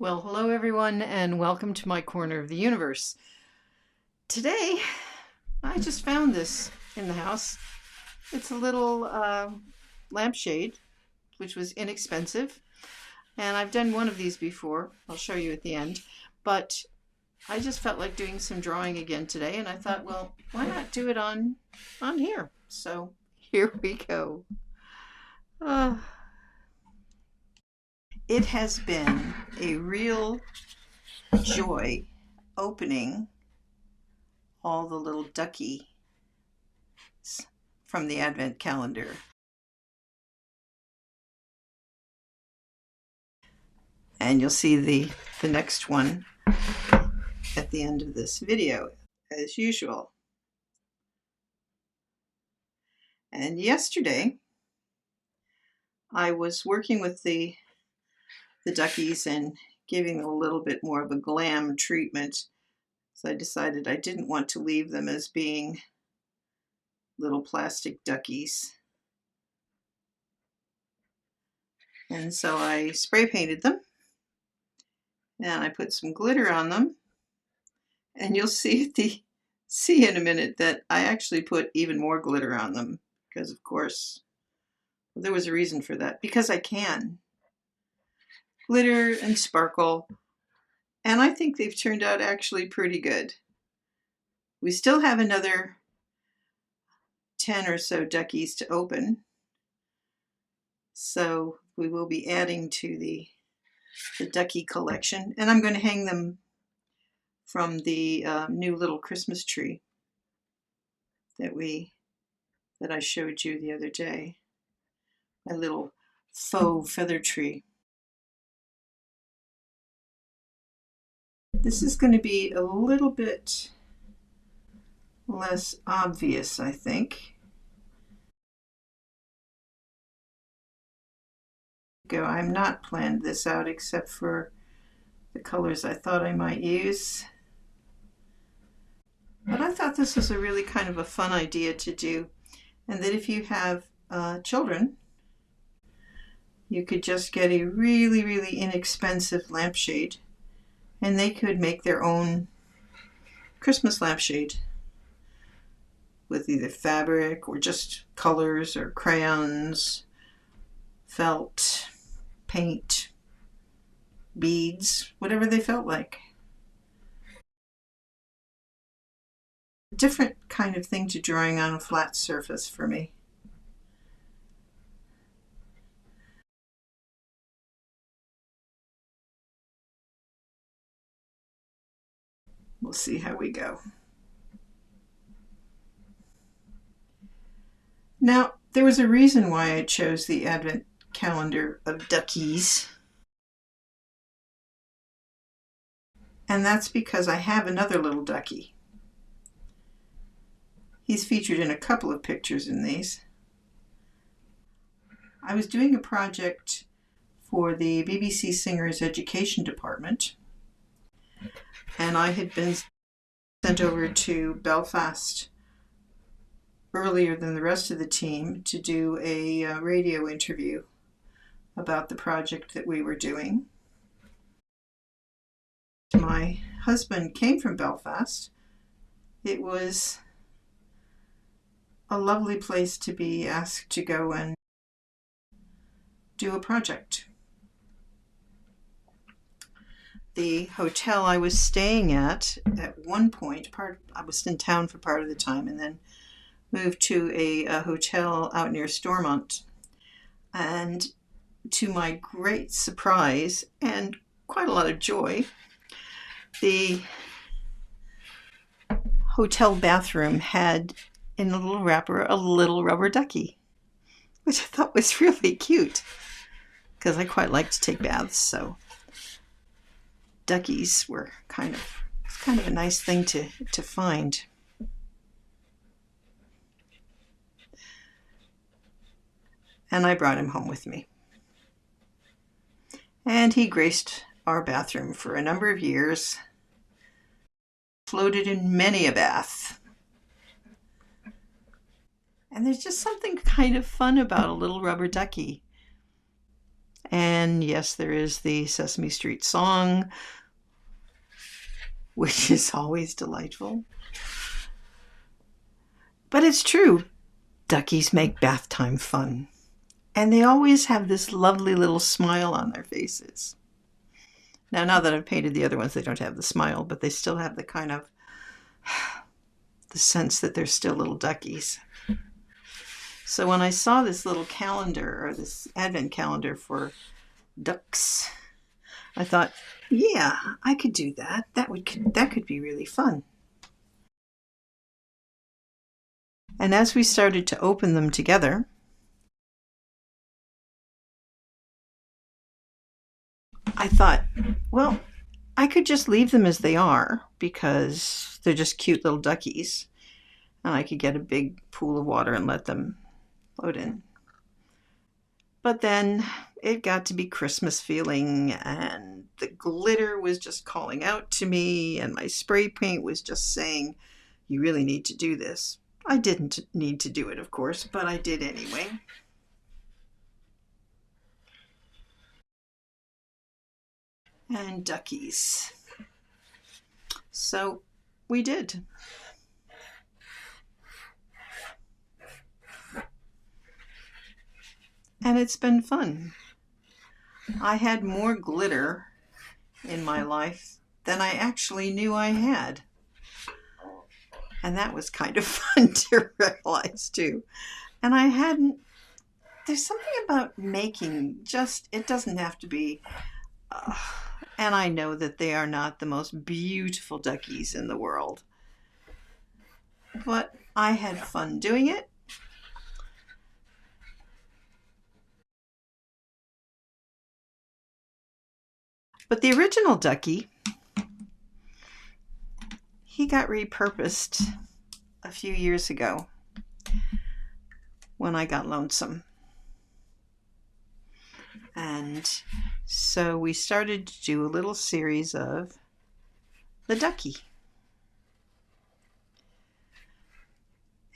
Well, hello everyone, and welcome to my corner of the universe. Today, I just found this in the house. It's a little lampshade, which was inexpensive, and I've done one of these before. I'll show you at the end, but I just felt like doing some drawing again today, and I thought, well, why not do it on here? So here we go. It has been a real joy opening all the little Duckies from the Advent calendar. And you'll see the next one at the end of this video, as usual. And yesterday, I was working with the Duckies and giving them a little bit more of a glam treatment. So I decided I didn't want to leave them as being little plastic duckies. And so I spray painted them, and I put some glitter on them. And you'll see in a minute that I actually put even more glitter on them because, of course, there was a reason for that. Because I can. Glitter and sparkle. And I think they've turned out actually pretty good. We still have another 10 or so duckies to open. So we will be adding to the ducky collection. And I'm going to hang them from the new little Christmas tree that I showed you the other day. My little faux feather tree. This is going to be a little bit less obvious, I think. I'm not planned this out except for the colors I thought I might use. But I thought this was a really kind of a fun idea to do, and that if you have children, you could just get a really, really inexpensive lampshade, and they could make their own Christmas lampshade with either fabric or just colors or crayons, felt, paint, beads, whatever they felt like. Different kind of thing to drawing on a flat surface for me. We'll see how we go. Now, there was a reason why I chose the Advent calendar of Duckies. And that's because I have another little ducky. He's featured in a couple of pictures in these. I was doing a project for the BBC Singers Education Department, and I had been sent over to Belfast earlier than the rest of the team to do a radio interview about the project that we were doing. My husband came from Belfast. It was a lovely place to be asked to go and do a project. The hotel I was staying at one point, I was in town for part of the time and then moved to a hotel out near Stormont. And to my great surprise and quite a lot of joy, the hotel bathroom had in a little wrapper a little rubber ducky, which I thought was really cute because I quite like to take baths, so duckies were kind of a nice thing to find. And I brought him home with me. And he graced our bathroom for a number of years, floated in many a bath. And there's just something kind of fun about a little rubber ducky. And yes, there is the Sesame Street song, which is always delightful. But it's true, duckies make bath time fun. And they always have this lovely little smile on their faces. Now that I've painted the other ones, they don't have the smile, but they still have the kind of the sense that they're still little duckies. So when I saw this little calendar, or this advent calendar for ducks, I thought, yeah, I could do that. That could be really fun. And as we started to open them together, I thought, well, I could just leave them as they are because they're just cute little duckies. And I could get a big pool of water and let them float in. But then it got to be Christmas feeling, and the glitter was just calling out to me, and my spray paint was just saying, you really need to do this. I didn't need to do it, of course, but I did anyway. And duckies. So we did. And it's been fun. I had more glitter in my life than I actually knew I had. And that was kind of fun to realize too. And there's something about making, it doesn't have to be, and I know that they are not the most beautiful duckies in the world, but I had fun doing it. But the original ducky, he got repurposed a few years ago when I got lonesome. And so we started to do a little series of the ducky.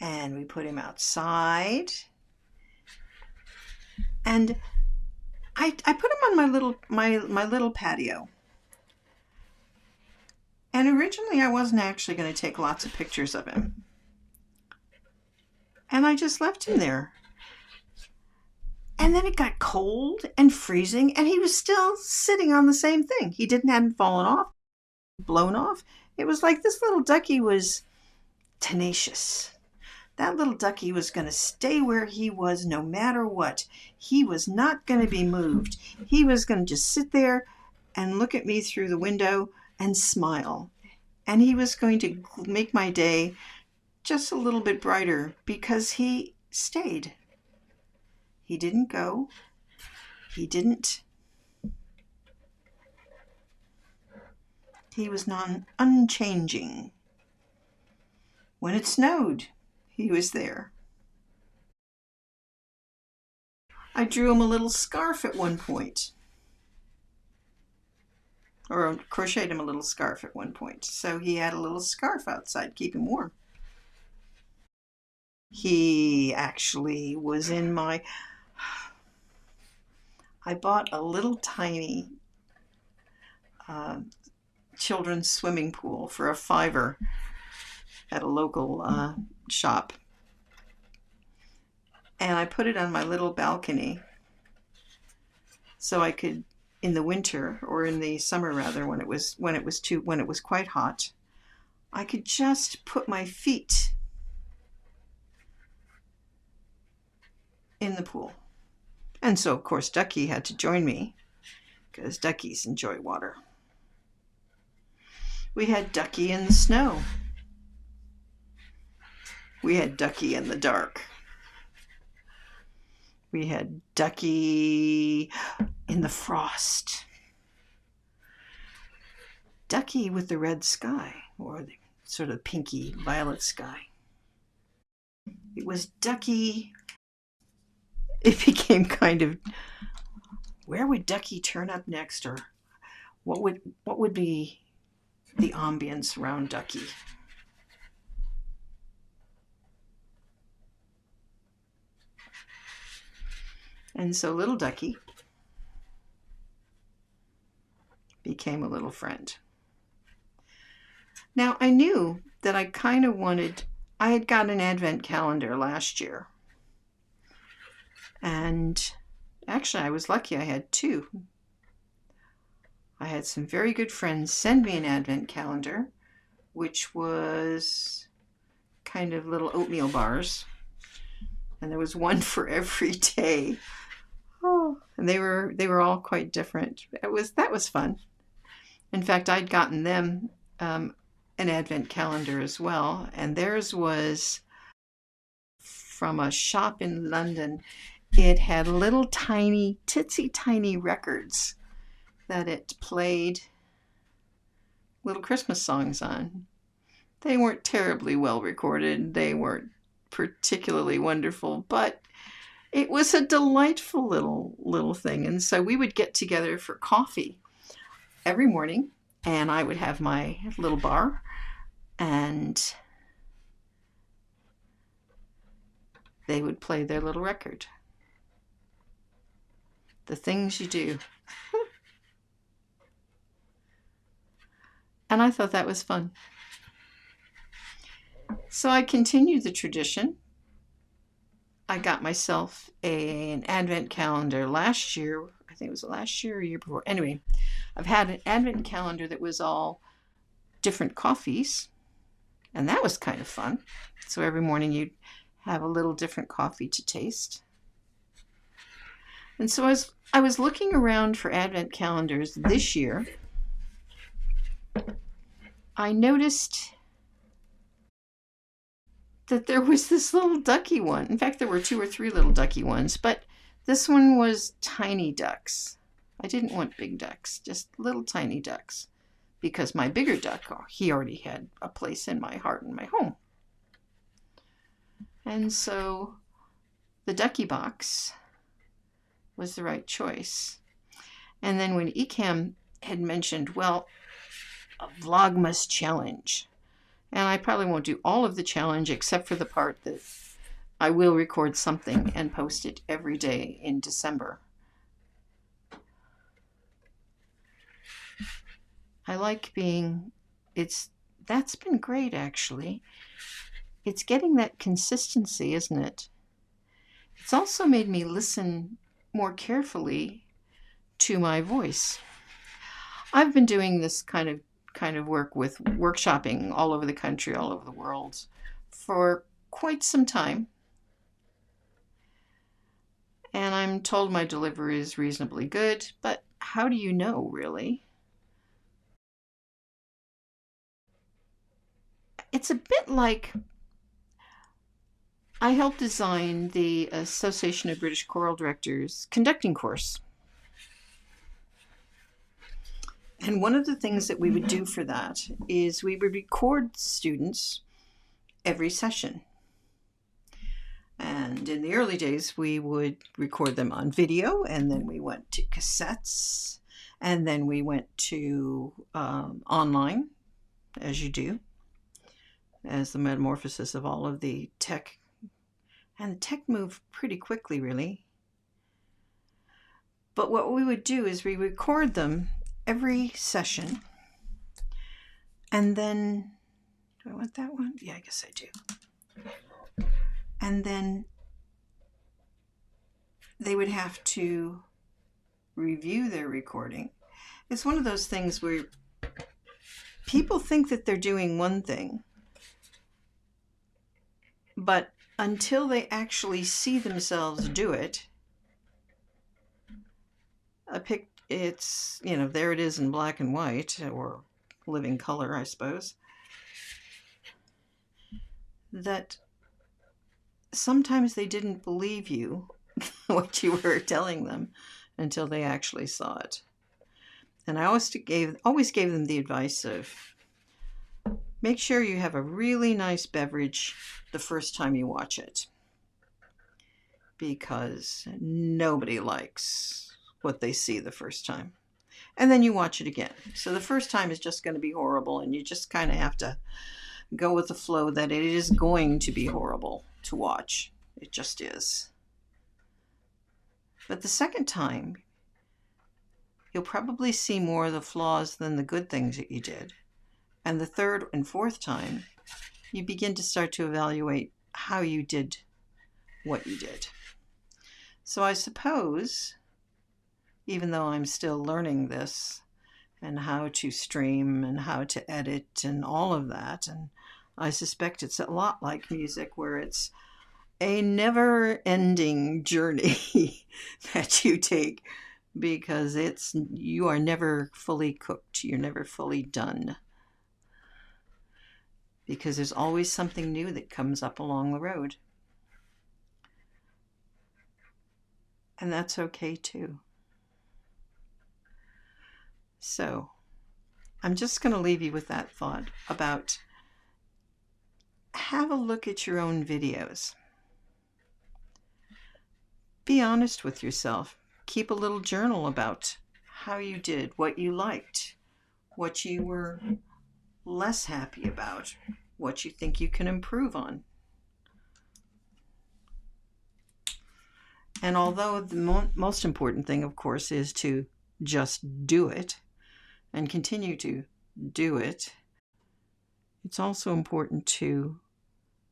And we put him outside. And I put him on my little patio. And originally I wasn't actually going to take lots of pictures of him. And I just left him there. And then it got cold and freezing, and he was still sitting on the same thing. He hadn't fallen off, blown off. It was like this little ducky was tenacious. That little ducky was going to stay where he was no matter what. He was not going to be moved. He was going to just sit there and look at me through the window and smile. And he was going to make my day just a little bit brighter because he stayed. He didn't go. He was unchanging. When it snowed, he was there. I drew him a little scarf at one point. Or crocheted him a little scarf at one point. So he had a little scarf outside, keep him warm. He actually was in I bought a little tiny children's swimming pool for $5 at a local shop. And I put it on my little balcony so I could, in the winter, or in the summer rather, when it was quite hot, I could just put my feet in the pool. And so, of course, Ducky had to join me because duckies enjoy water. We had Ducky in the snow. We had Ducky in the dark. We had Ducky in the frost. Ducky with the red sky, or the sort of pinky violet sky. It was Ducky. It became kind of, where would Ducky turn up next, or what would be the ambience around Ducky? And so little Ducky became a little friend. Now, I knew that I kind of wanted, I had got an advent calendar last year. And actually, I was lucky I had two. I had some very good friends send me an advent calendar, which was kind of little oatmeal bars. And there was one for every day. Oh, and they were all quite different. That was fun. In fact, I'd gotten them an advent calendar as well, and theirs was from a shop in London. It had little tiny, titsy tiny records that it played little Christmas songs on. They weren't terribly well recorded. They weren't particularly wonderful, but it was a delightful little thing. And so we would get together for coffee every morning, and I would have my little bar, and they would play their little record. The things you do. And I thought that was fun. So I continued the tradition. I got myself an advent calendar last year. I think it was last year or year before. Anyway, I've had an advent calendar that was all different coffees, and that was kind of fun. So every morning you'd have a little different coffee to taste. And so I was looking around for advent calendars this year. I noticed that there was this little ducky one. In fact, there were 2 or 3 little ducky ones, but this one was tiny ducks. I didn't want big ducks, just little tiny ducks, because my bigger duck, he already had a place in my heart and my home. And so the ducky box was the right choice. And then when Ecam had mentioned, well, a Vlogmas challenge, and I probably won't do all of the challenge except for the part that I will record something and post it every day in December. I like that's been great actually. It's getting that consistency, isn't it? It's also made me listen more carefully to my voice. I've been doing this kind of work with workshopping all over the country, all over the world for quite some time. And I'm told my delivery is reasonably good, but how do you know, really? It's a bit like I helped design the Association of British Choral Directors conducting course. And one of the things that we would do for that is we would record students every session. And in the early days, we would record them on video, and then we went to cassettes, and then we went to online, as you do, as the metamorphosis of all of the tech. And the tech moved pretty quickly, really. But what we would do is we record them every session, and then, do I want that one? Yeah, I guess I do. And then they would have to review their recording. It's one of those things where people think that they're doing one thing, but until they actually see themselves do it, it's, there it is in black and white, or living color, I suppose, that sometimes they didn't believe you, what you were telling them, until they actually saw it. And I always gave them the advice of, make sure you have a really nice beverage the first time you watch it, because nobody likes what they see the first time. And then you watch it again. So the first time is just going to be horrible, and you just kind of have to go with the flow that it is going to be horrible to watch. It just is. But the second time, you'll probably see more of the flaws than the good things that you did. And the third and fourth time, you begin to start to evaluate how you did what you did. So I suppose, even though I'm still learning this and how to stream and how to edit and all of that, and I suspect it's a lot like music where it's a never-ending journey that you take, because you are never fully cooked, you're never fully done, because there's always something new that comes up along the road. And that's okay too. So I'm just going to leave you with that thought about have a look at your own videos. Be honest with yourself. Keep a little journal about how you did, what you liked, what you were less happy about, what you think you can improve on. And although the most important thing, of course, is to just do it and continue to do it, it's also important to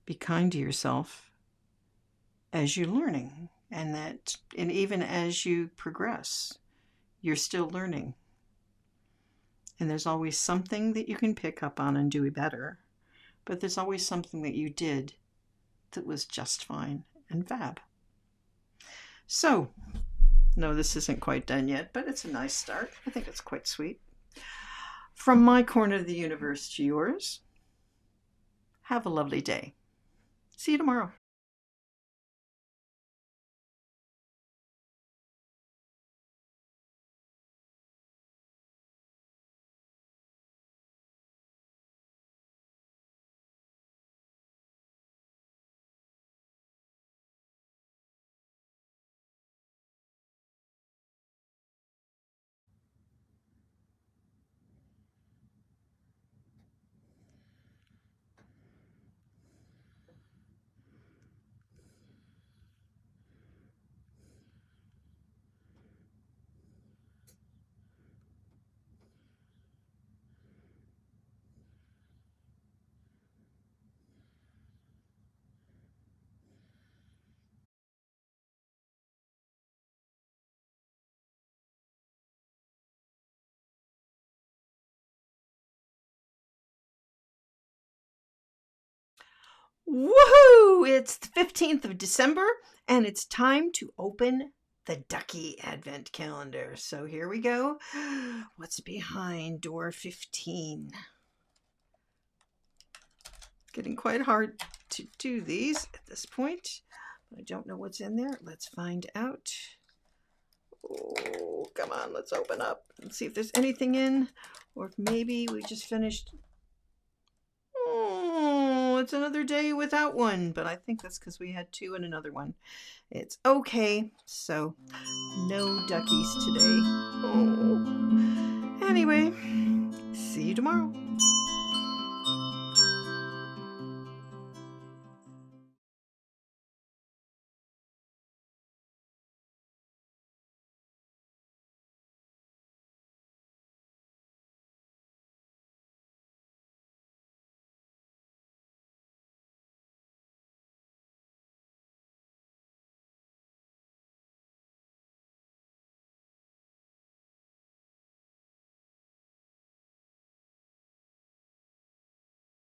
be kind to yourself as you're learning, and even as you progress, you're still learning. And there's always something that you can pick up on and do better, but there's always something that you did that was just fine and fab. So, no, this isn't quite done yet, but it's a nice start. I think it's quite sweet. From my corner of the universe to yours, have a lovely day. See you tomorrow. Woohoo! It's the 15th of December, and it's time to open the Ducky Advent Calendar. So here we go. What's behind door 15? Getting quite hard to do these at this point. I don't know what's in there. Let's find out. Oh, come on, let's open up and see if there's anything in, or if maybe we just finished. Oh, it's another day without one, but I think that's because we had two and another one. It's okay. So, no duckies today. Oh. Anyway, see you tomorrow.